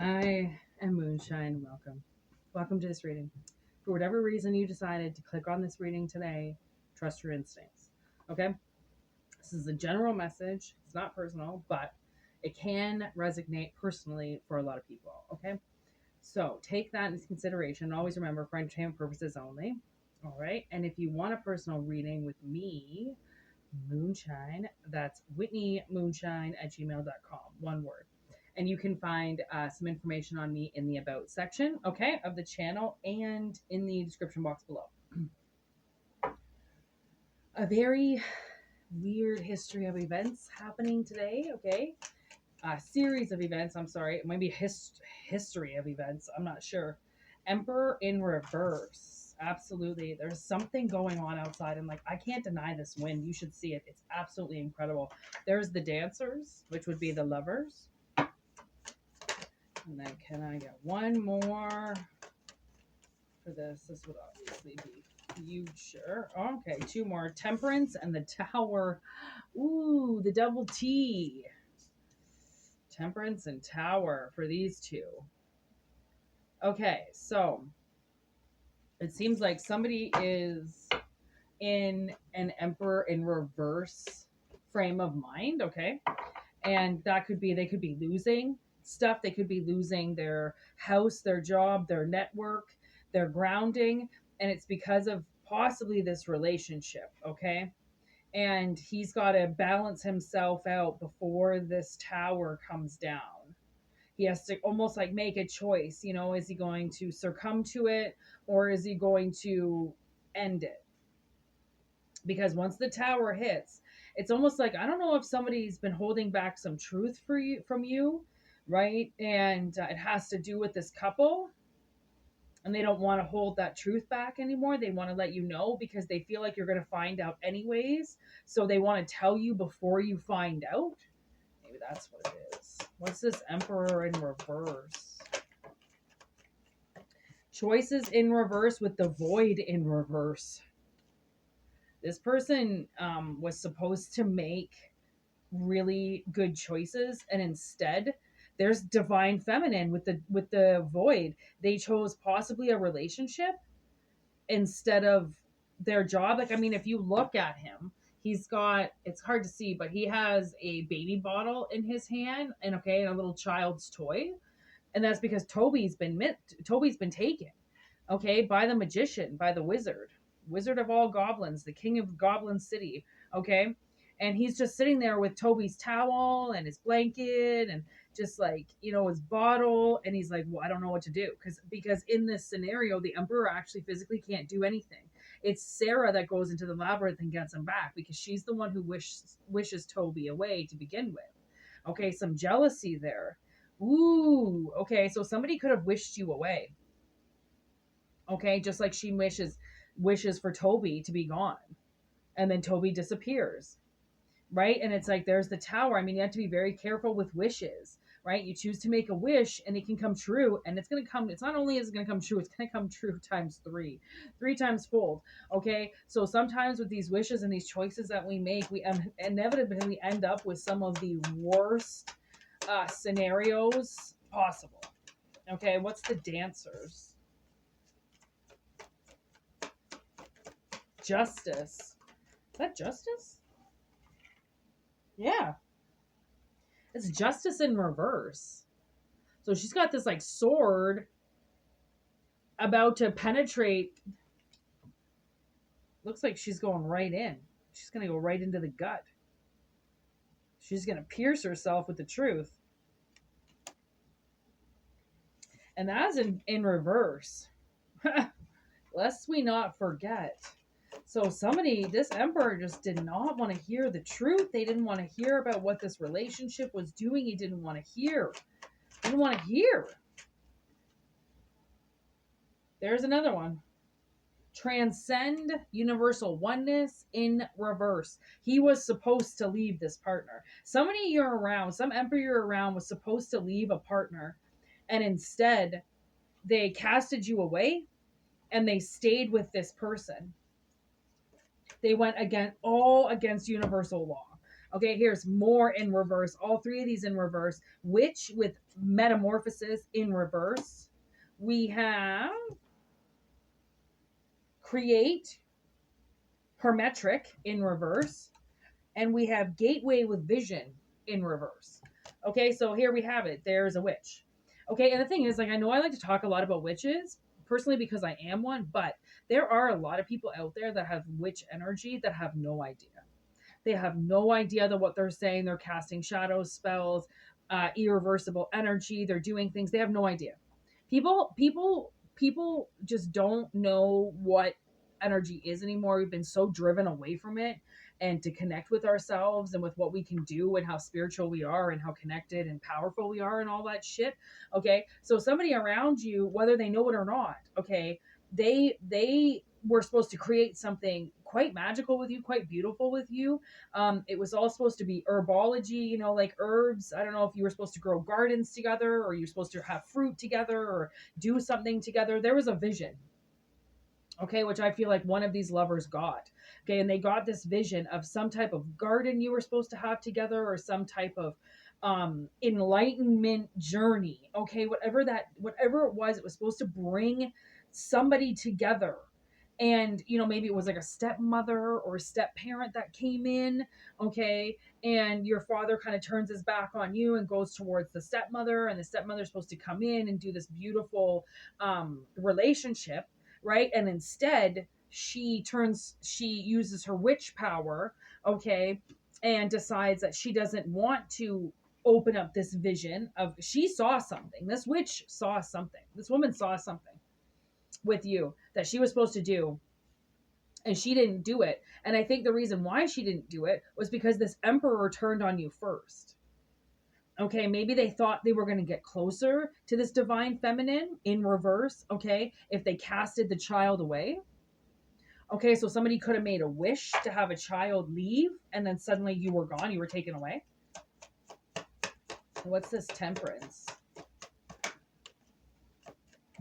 I am Moonshine. Welcome. Welcome to this reading. For whatever reason you decided to click on this reading today, trust your instincts. Okay? This is a general message. It's not personal, but it can resonate personally for a lot of people. Okay? So take that into consideration. Always remember for entertainment purposes only. All right? And if you want a personal reading with me, Moonshine, that's Whitney Moonshine at gmail.com. One word. And you can find some information on me in the About section, okay, of the channel and in the description box below. A very weird history of events happening today, okay? A series of events, I'm sorry. It might be history of events, I'm not sure. Emperor in reverse. Absolutely. There's something going on outside, and I can't deny this wind. You should see it. It's absolutely incredible. There's the dancers, which would be the lovers. And then can I get one more for this? This would obviously be huge. Sure. Okay, two more. Temperance and the Tower. Ooh, the double T. Temperance and Tower for these two. Okay, so it seems like somebody is in an Emperor in reverse frame of mind, okay? And that could be, they could be losing stuff. They could be losing their house, their job, their network, their grounding. And it's because of possibly this relationship, okay? And he's got to balance himself out before this tower comes down. He has to almost make a choice, is he going to succumb to it or is he going to end it? Because once the tower hits, it's almost like, I don't know if somebody's been holding back some truth from you, right? And it has to do with this couple, and they don't want to hold that truth back anymore. They want to let you know because they feel like you're going to find out anyways. So they want to tell you before you find out. Maybe that's what it is. What's this Emperor in reverse? Choices in reverse with the Void in reverse. This person was supposed to make really good choices, and instead there's divine feminine with the Void. They chose possibly a relationship instead of their job. If you look at him, he's got, it's hard to see, but he has a baby bottle in his hand and a little child's toy, and that's because Toby's been taken, okay, by the magician, by the wizard of all goblins, the king of Goblin City, okay? And he's just sitting there with Toby's towel and his blanket and just his bottle, and he's like, well, I don't know what to do, because in this scenario the Emperor actually physically can't do anything. It's Sarah that goes into the labyrinth and gets him back because she's the one who wishes Toby away to begin with. Okay, some jealousy there. Ooh, okay, so somebody could have wished you away. Okay, just like she wishes for Toby to be gone, and then Toby disappears, right? And it's like, there's the tower. You have to be very careful with wishes, right? You choose to make a wish and it can come true, and it's going to come, it's not only is it going to come true, it's going to come true times three times fold. Okay, so sometimes with these wishes and these choices that we make, we inevitably end up with some of the worst scenarios possible. Okay, what's the dancers? Justice. Is that justice? Yeah. It's justice in reverse. So she's got this sword about to penetrate. Looks like she's going right in. She's going to go right into the gut. She's going to pierce herself with the truth. And that's in reverse. Lest we not forget. So this Emperor just did not want to hear the truth. They didn't want to hear about what this relationship was doing. He didn't want to hear. Didn't want to hear. There's another one. Transcend universal oneness in reverse. He was supposed to leave this partner. Some Emperor you're around was supposed to leave a partner, and instead they casted you away and they stayed with this person. They went against universal law. Okay, here's more in reverse. All three of these in reverse. Witch with metamorphosis in reverse. We have create hermetric in reverse. And we have gateway with vision in reverse. Okay, so here we have it. There's a witch. Okay, and the thing is, like, I know I like to talk a lot about witches personally because I am one, but there are a lot of people out there that have witch energy that have no idea. They have no idea that what they're saying. They're casting shadow spells, irreversible energy. They're doing things. They have no idea. People just don't know what energy is anymore. We've been so driven away from it and to connect with ourselves and with what we can do and how spiritual we are and how connected and powerful we are and all that shit. Okay. So somebody around you, whether they know it or not, okay, they were supposed to create something quite magical with you, quite beautiful with you. It was all supposed to be herbology, you know, like herbs. I don't know if you were supposed to grow gardens together or you're supposed to have fruit together or do something together. There was a vision, okay, which I feel like one of these lovers got. Okay, and they got this vision of some type of garden you were supposed to have together or some type of enlightenment journey. Okay, whatever it was supposed to bring somebody together. And you know, maybe it was like a stepmother or a step parent that came in, okay, and your father kind of turns his back on you and goes towards the stepmother, and the stepmother's supposed to come in and do this beautiful relationship, right? And instead, she uses her witch power, okay, and decides that she doesn't want to open up this vision of, she saw something. This witch saw something. This woman saw something with you that she was supposed to do, and she didn't do it. And I think the reason why she didn't do it was because this emperor turned on you first. Okay, maybe they thought they were going to get closer to this divine feminine in reverse, okay, if they casted the child away. Okay, so somebody could have made a wish to have a child leave, and then suddenly you were gone, you were taken away. What's this temperance?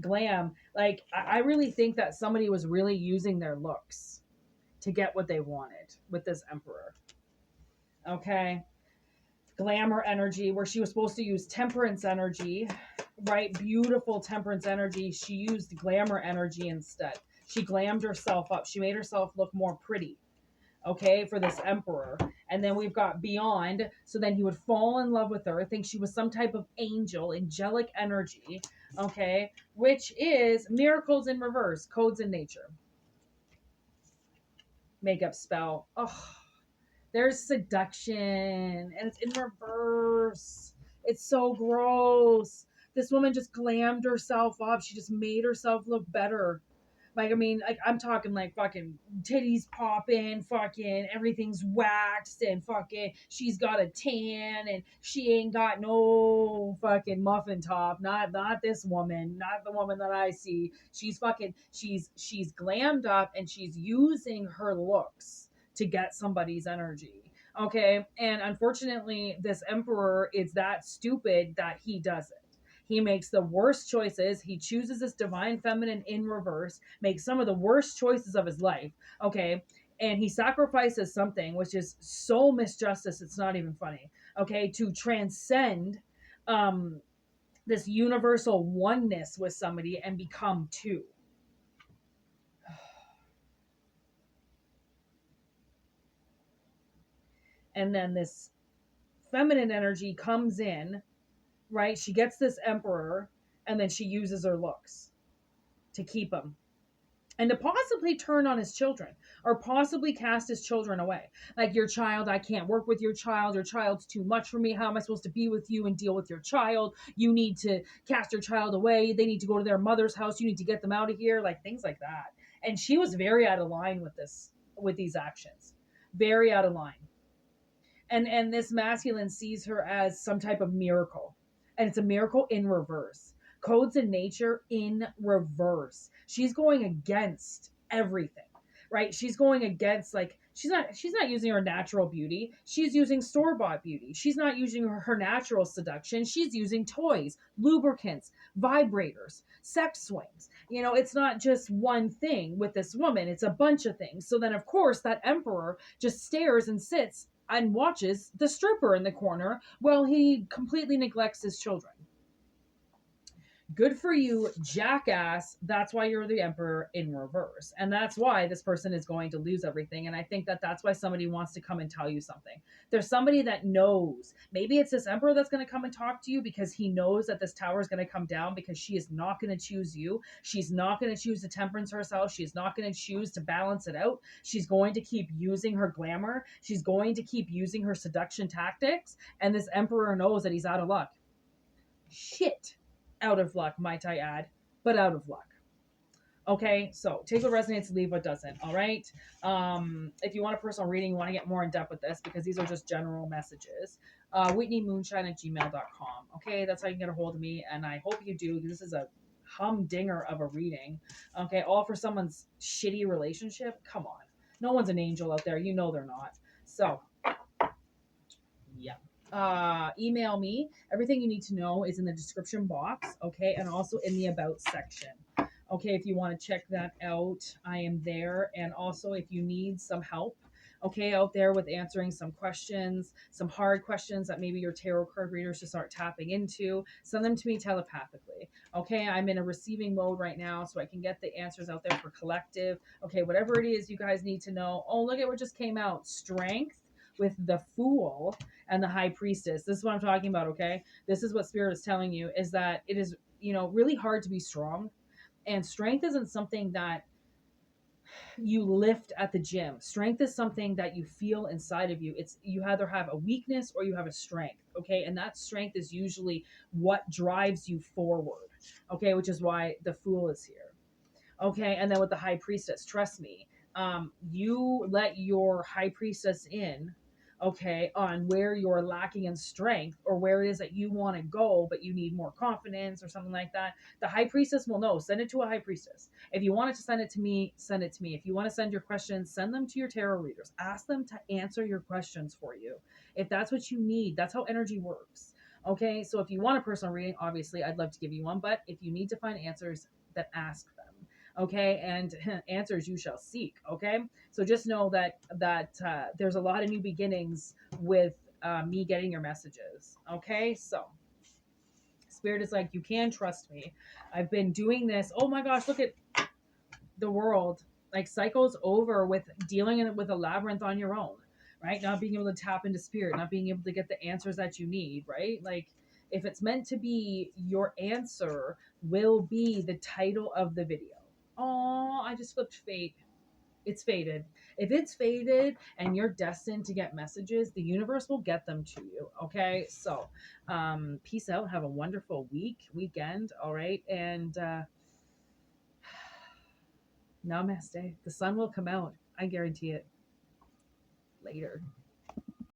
Glam. Like, I really think that somebody was really using their looks to get what they wanted with this emperor. Okay. Glamour energy, where she was supposed to use temperance energy, right? Beautiful temperance energy. She used glamour energy instead. She glammed herself up. She made herself look more pretty, okay, for this emperor. And then we've got beyond. So then he would fall in love with her, think she was some type of angel, angelic energy, okay, which is miracles in reverse, codes in nature. Makeup spell. Oh, there's seduction, and it's in reverse. It's so gross. This woman just glammed herself up. She just made herself look better. Like, I mean, like, I'm talking like fucking titties popping, fucking everything's waxed, and fucking she's got a tan, and she ain't got no fucking muffin top. Not this woman, not the woman that I see. She's fucking she's glammed up, and she's using her looks to get somebody's energy. Okay, and unfortunately, this emperor is that stupid that he does it. He makes the worst choices. He chooses this divine feminine in reverse, makes some of the worst choices of his life. Okay. And he sacrifices something, which is so misjustice, it's not even funny. Okay. To transcend um, this universal oneness with somebody and become two. And then this feminine energy comes in, right? She gets this emperor, and then she uses her looks to keep him and to possibly turn on his children or possibly cast his children away. Like, your child, I can't work with your child. Your child's too much for me. How am I supposed to be with you and deal with your child? You need to cast your child away. They need to go to their mother's house. You need to get them out of here. Like, things like that. And she was very out of line with this, with these actions. Very out of line. And this masculine sees her as some type of miracle, and it's a miracle in reverse. Codes in nature in reverse. She's going against everything, right? She's going against, like, she's not using her natural beauty. She's using store-bought beauty. She's not using her natural seduction. She's using toys, lubricants, vibrators, sex swings. You know, it's not just one thing with this woman. It's a bunch of things. So then, of course, that emperor just stares and sits and watches the stripper in the corner while he completely neglects his children. Good for you, jackass. That's why you're the emperor in reverse. And that's why this person is going to lose everything. And I think that that's why somebody wants to come and tell you something. There's somebody that knows. Maybe it's this emperor that's going to come and talk to you because he knows that this tower is going to come down because she is not going to choose you. She's not going to choose to temperance herself. She's not going to choose to balance it out. She's going to keep using her glamour. She's going to keep using her seduction tactics. And this emperor knows that he's out of luck. Shit out of luck, might I add, but out of luck. Okay, so take what resonates, leave what doesn't. All right. If you want a personal reading, you want to get more in depth with this because these are just general messages. WhitneyMoonshine@gmail.com. Okay, that's how you can get a hold of me, and I hope you do. This is a humdinger of a reading. Okay, all for someone's shitty relationship. Come on, no one's an angel out there. You know they're not. So yeah. Email me. Everything you need to know is in the description box, okay, and also in the about section. Okay, if you want to check that out, I am there. And also, if you need some help, okay, out there with answering some questions, some hard questions that maybe your tarot card readers should start tapping into, send them to me telepathically. Okay, I'm in a receiving mode right now, so I can get the answers out there for collective. Okay, whatever it is you guys need to know. Oh, look at what just came out. Strength with the Fool and the High Priestess. This is what I'm talking about, okay? This is what Spirit is telling you, is that it is, really hard to be strong. And strength isn't something that you lift at the gym. Strength is something that you feel inside of you. It's you either have a weakness or you have a strength, okay? And that strength is usually what drives you forward, okay? Which is why the Fool is here. Okay, and then with the High Priestess, trust me, you let your High Priestess in, okay, on where you're lacking in strength or where it is that you want to go, but you need more confidence or something like that. The High Priestess will know. Send it to a High Priestess. If you wanted to send it to me, send it to me. If you want to send your questions, send them to your tarot readers. Ask them to answer your questions for you. If that's what you need, that's how energy works. Okay, so if you want a personal reading, obviously I'd love to give you one, but if you need to find answers, then ask them. Okay, and answers you shall seek. Okay, so just know that there's a lot of new beginnings with me getting your messages. Okay, so Spirit is like, you can trust me. I've been doing this. Oh my gosh, look at the world. Like, cycles over with dealing with a labyrinth on your own, right? Not being able to tap into Spirit, not being able to get the answers that you need, right? Like, if it's meant to be, your answer will be the title of the video. Oh, I just flipped fate. It's fated. If it's fated and you're destined to get messages, the universe will get them to you. Okay. So, peace out. Have a wonderful weekend. All right. And, namaste. The sun will come out. I guarantee it. Later.